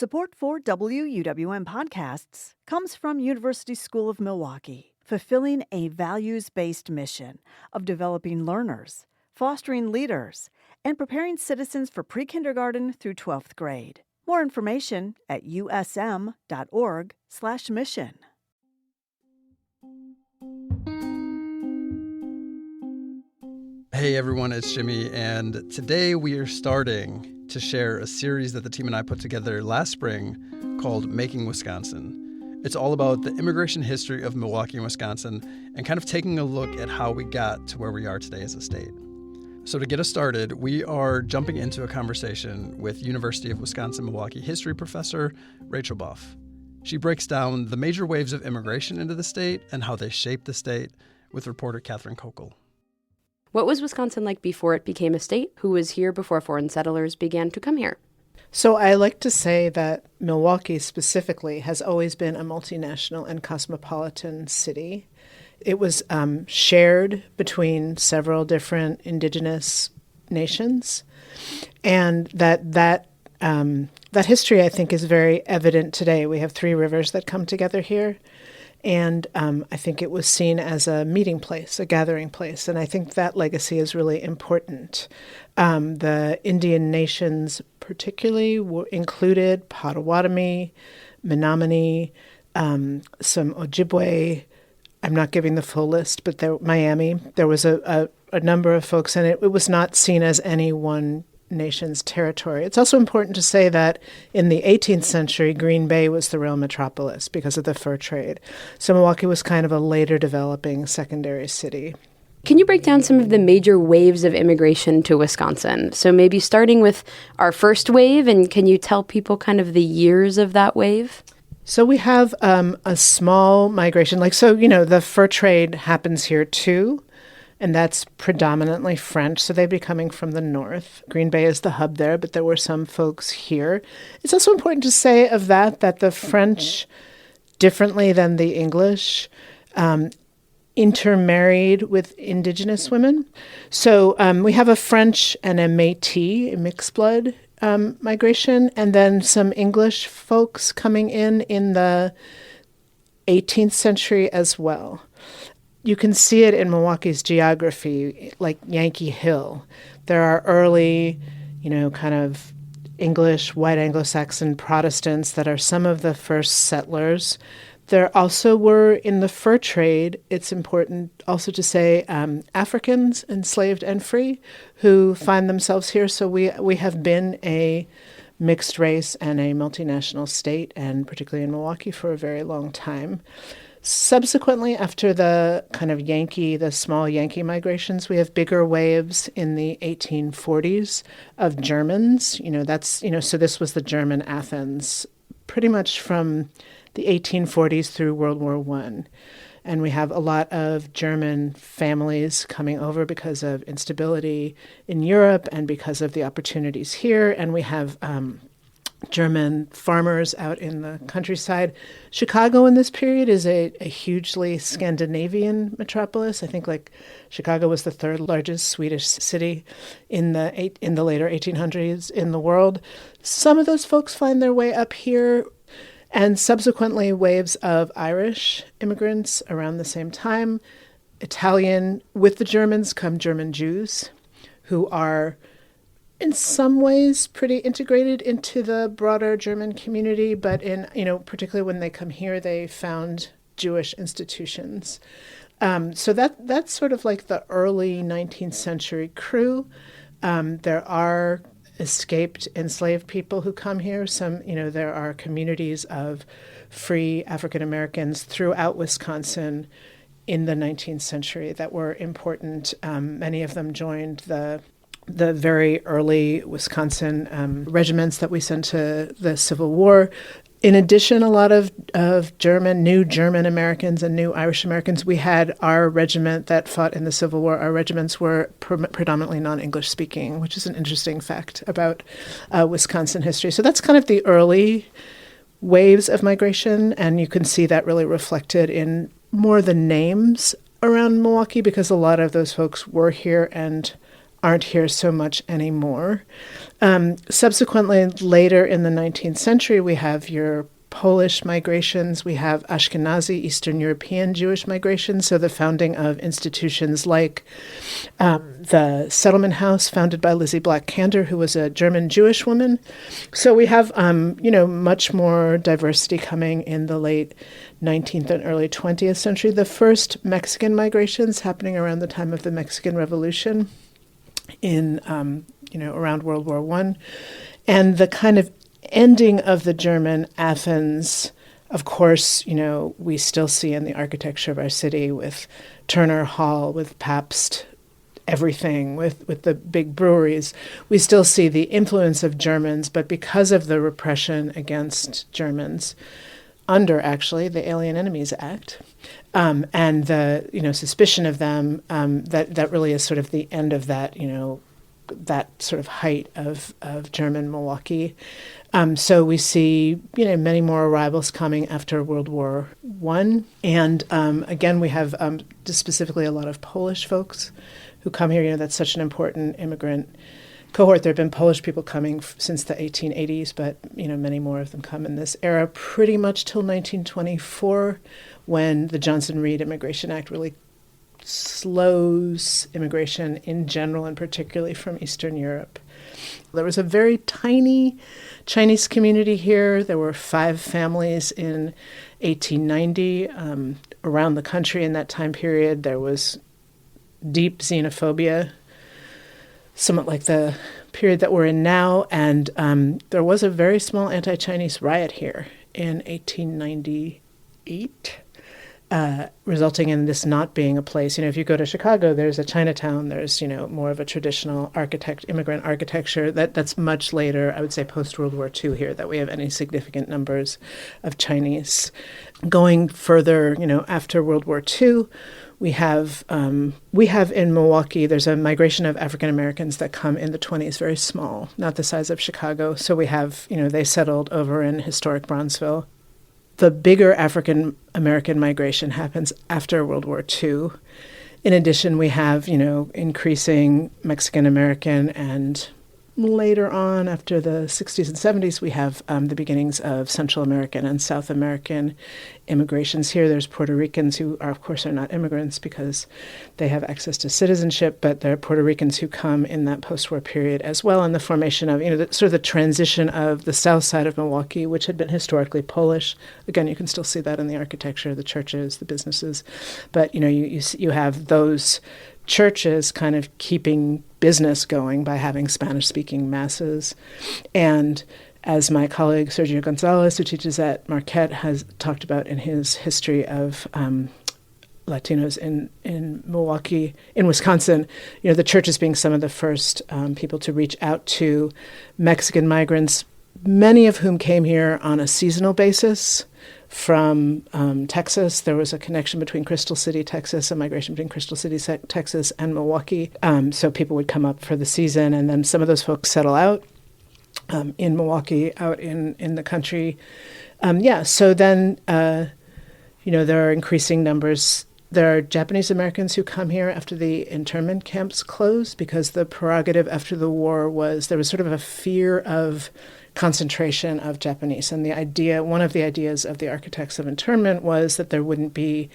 Support for WUWM podcasts comes from University School of Milwaukee, fulfilling a values-based mission of developing learners, fostering leaders, and preparing citizens for pre-kindergarten through 12th grade. More information at usm.org/mission. Hey everyone, it's Jimmy, and today we are starting to share a series that the team and I put together last spring called Making Wisconsin. It's all about the immigration history of Milwaukee and Wisconsin and kind of taking a look at how we got to where we are today as a state. So to get us started, we are jumping into a conversation with University of Wisconsin-Milwaukee history professor Rachel Buff. She breaks down the major waves of immigration into the state and how they shaped the state with reporter Catherine Kokel. What was Wisconsin like before it became a state? Who was here before foreign settlers began to come here? So I like to say that Milwaukee specifically has always been a multinational and cosmopolitan city. It was shared between several different indigenous nations, and that history, I think, is very evident today. We have three rivers that come together here. And I think it was seen as a meeting place, a gathering place. And I think that legacy is really important. The Indian nations particularly included Potawatomi, Menominee, some Ojibwe. I'm not giving the full list, but Miami. There was a number of folks, and it was not seen as any one nation's territory. It's also important to say that in the 18th century, Green Bay was the real metropolis because of the fur trade. So Milwaukee was kind of a later developing secondary city. Can you break down some of the major waves of immigration to Wisconsin? So maybe starting with our first wave, and can you tell people kind of the years of that wave? So we have a small migration. The fur trade happens here too. And that's predominantly French, so they'd be coming from the north. Green Bay is the hub there, but there were some folks here. It's also important to say of that the French, differently than the English, intermarried with indigenous women. So we have a French and a Métis, a mixed blood migration, and then some English folks coming in the 18th century as well. You can see it in Milwaukee's geography, like Yankee Hill. There are early, kind of English, white Anglo-Saxon Protestants that are some of the first settlers. There also were, in the fur trade, it's important also to say, Africans, enslaved and free, who find themselves here. So we have been a mixed race and a multinational state, and particularly in Milwaukee, for a very long time. Subsequently, after the kind of the small Yankee migrations, we have bigger waves in the 1840s of Germans. So this was the German Athens, pretty much from the 1840s through World War I. And we have a lot of German families coming over because of instability in Europe and because of the opportunities here. And we have German farmers out in the countryside. Chicago in this period is a hugely Scandinavian metropolis. I think Chicago was the third largest Swedish city in the later 1800s in the world. Some of those folks find their way up here, and subsequently waves of Irish immigrants around the same time. Italian, with the Germans come German Jews, who are in some ways pretty integrated into the broader German community, but particularly when they come here, they found Jewish institutions. So that's sort of like the early 19th century crew. There are escaped enslaved people who come here. There are communities of free African Americans throughout Wisconsin in the 19th century that were important. Many of them joined the very early Wisconsin regiments that we sent to the Civil War. In addition, a lot of new German Americans and new Irish Americans. We had our regiment that fought in the Civil War. Our regiments were predominantly non-English speaking, which is an interesting fact about Wisconsin history. So that's kind of the early waves of migration, and you can see that really reflected in more the names around Milwaukee, because a lot of those folks were here and aren't here so much anymore. Subsequently, later in the 19th century, we have your Polish migrations, we have Ashkenazi, Eastern European Jewish migrations, so the founding of institutions like the Settlement House, founded by Lizzie Black-Kander, who was a German Jewish woman. So we have, much more diversity coming in the late 19th and early 20th century. The first Mexican migrations happening around the time of the Mexican Revolution in, around World War I. And the kind of ending of the German Athens, of course, we still see in the architecture of our city with Turner Hall, with Pabst, everything, with the big breweries. We still see the influence of Germans, but because of the repression against Germans under, actually, the Alien Enemies Act, and the, suspicion of them, that really is sort of the end of that, that sort of height of German Milwaukee. So we see, many more arrivals coming after World War I. And again, we have specifically a lot of Polish folks who come here. That's such an important immigrant cohort. There have been Polish people coming since the 1880s, but, many more of them come in this era, pretty much till 1924, when the Johnson-Reed Immigration Act really slows immigration in general, and particularly from Eastern Europe. There was a very tiny Chinese community here. There were 5 families in 1890 around the country in that time period. There was deep xenophobia, somewhat like the period that we're in now. And there was a very small anti-Chinese riot here in 1898. Resulting in this not being a place. If you go to Chicago, there's a Chinatown, there's, more of a traditional immigrant architecture. That's much later, I would say post-World War II here, that we have any significant numbers of Chinese. Going further, after World War II, we have in Milwaukee, there's a migration of African Americans that come in the 20s, very small, not the size of Chicago. So we have, they settled over in historic Bronzeville. The bigger African American migration happens after World War II. In addition, we have, increasing Mexican American, and later on, after the 60s and 70s, we have the beginnings of Central American and South American immigrations here. There's Puerto Ricans who are, of course, are not immigrants because they have access to citizenship, but there are Puerto Ricans who come in that post-war period as well, and the formation of, sort of the transition of the south side of Milwaukee, which had been historically Polish. Again, you can still see that in the architecture, the churches, the businesses, but, you have those churches kind of keeping business going by having Spanish-speaking masses. And as my colleague Sergio Gonzalez, who teaches at Marquette, has talked about in his history of Latinos in Milwaukee, in Wisconsin, the churches being some of the first people to reach out to Mexican migrants, many of whom came here on a seasonal basis from Texas. There was a connection between Crystal City, Texas, a migration between Crystal City, Texas, and Milwaukee. So people would come up for the season, and then some of those folks settle out in Milwaukee, out in the country. So then, there are increasing numbers. There are Japanese Americans who come here after the internment camps closed, because the prerogative after the war was there was sort of a fear of concentration of Japanese. And one of the ideas of the architects of internment was that there wouldn't be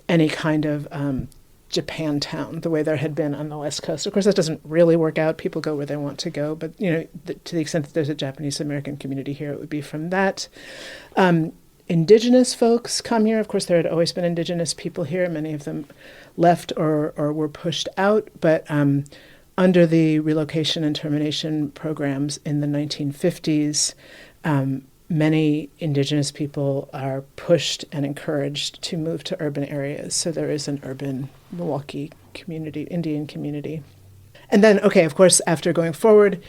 any kind of Japantown the way there had been on the West Coast. Of course, that doesn't really work out. People go where they want to go. But, to the extent that there's a Japanese American community here, it would be from that. Indigenous folks come here. Of course, there had always been indigenous people here. Many of them left or were pushed out. But under the relocation and termination programs in the 1950s, many indigenous people are pushed and encouraged to move to urban areas. So there is an urban Milwaukee community, Indian community. And then, of course, after going forward,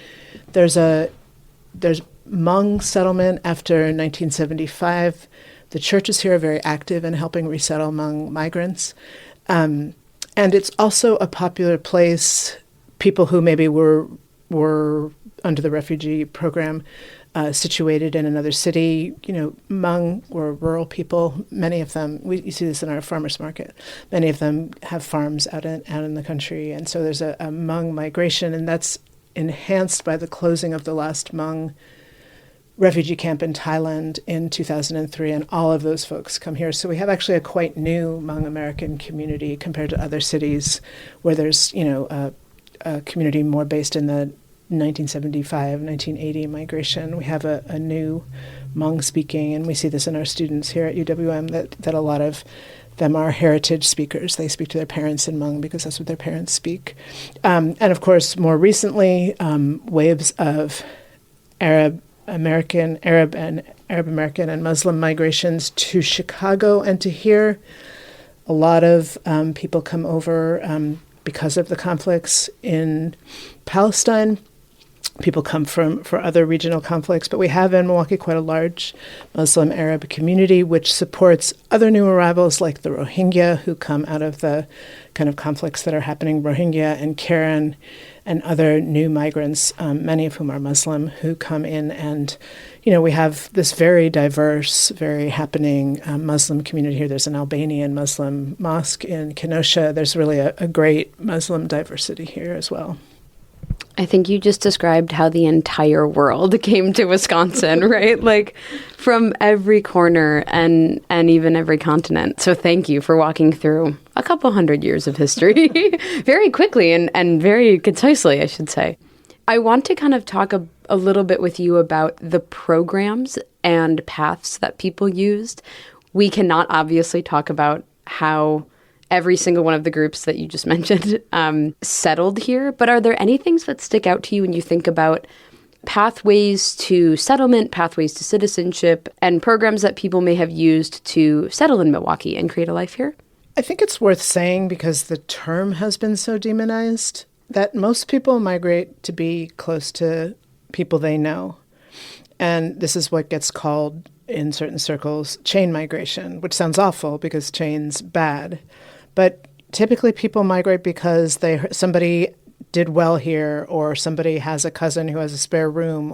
there's Hmong settlement after 1975. The churches here are very active in helping resettle Hmong migrants. And it's also a popular place. People who maybe were under the refugee program situated in another city. Hmong were rural people. Many of them, you see this in our farmers market, many of them have farms out in the country. And so there's a Hmong migration, and that's enhanced by the closing of the last Hmong refugee camp in Thailand in 2003, and all of those folks come here. So we have actually a quite new Hmong American community compared to other cities where there's, a community more based in the 1975, 1980 migration. We have a new Hmong speaking, and we see this in our students here at UWM, that a lot of them are heritage speakers. They speak to their parents in Hmong because that's what their parents speak. And of course, more recently, waves of Arab American and Muslim migrations to Chicago and to here. A lot of people come over because of the conflicts in Palestine. People come for other regional conflicts, but we have in Milwaukee quite a large Muslim Arab community, which supports other new arrivals like the Rohingya, who come out of the kind of conflicts that are happening, Rohingya and Karen, and other new migrants, many of whom are Muslim, who come in. And, we have this very diverse, very happening Muslim community here. There's an Albanian Muslim mosque in Kenosha. There's really a great Muslim diversity here as well. I think you just described how the entire world came to Wisconsin, right? Like from every corner and even every continent. So thank you for walking through a couple hundred years of history very quickly and very concisely, I should say. I want to kind of talk a little bit with you about the programs and paths that people used. We cannot obviously talk about how every single one of the groups that you just mentioned settled here. But are there any things that stick out to you when you think about pathways to settlement, pathways to citizenship, and programs that people may have used to settle in Milwaukee and create a life here? I think it's worth saying, because the term has been so demonized, that most people migrate to be close to people they know. And this is what gets called in certain circles chain migration, which sounds awful because chain's bad. But typically people migrate because somebody did well here, or somebody has a cousin who has a spare room.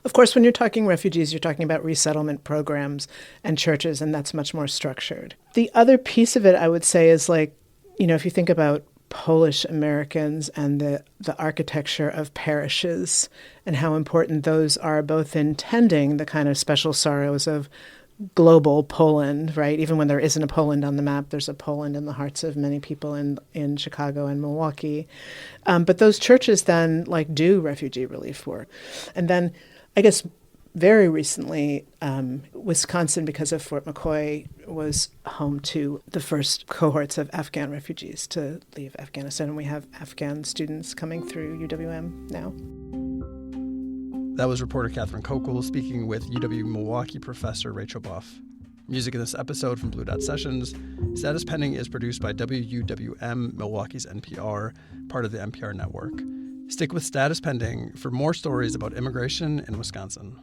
Of course, when you're talking refugees, you're talking about resettlement programs and churches, and that's much more structured. The other piece of it, I would say, is if you think about Polish Americans and the architecture of parishes and how important those are, both in tending the kind of special sorrows of global Poland, right? Even when there isn't a Poland on the map, there's a Poland in the hearts of many people in Chicago and Milwaukee. But those churches then do refugee relief work. And then I guess very recently, Wisconsin, because of Fort McCoy, was home to the first cohorts of Afghan refugees to leave Afghanistan. And we have Afghan students coming through UWM now. That was reporter Catherine Kokel speaking with UW Milwaukee professor Rachel Buff. Music in this episode from Blue Dot Sessions. Status Pending is produced by WUWM, Milwaukee's NPR, part of the NPR network. Stick with Status Pending for more stories about immigration in Wisconsin.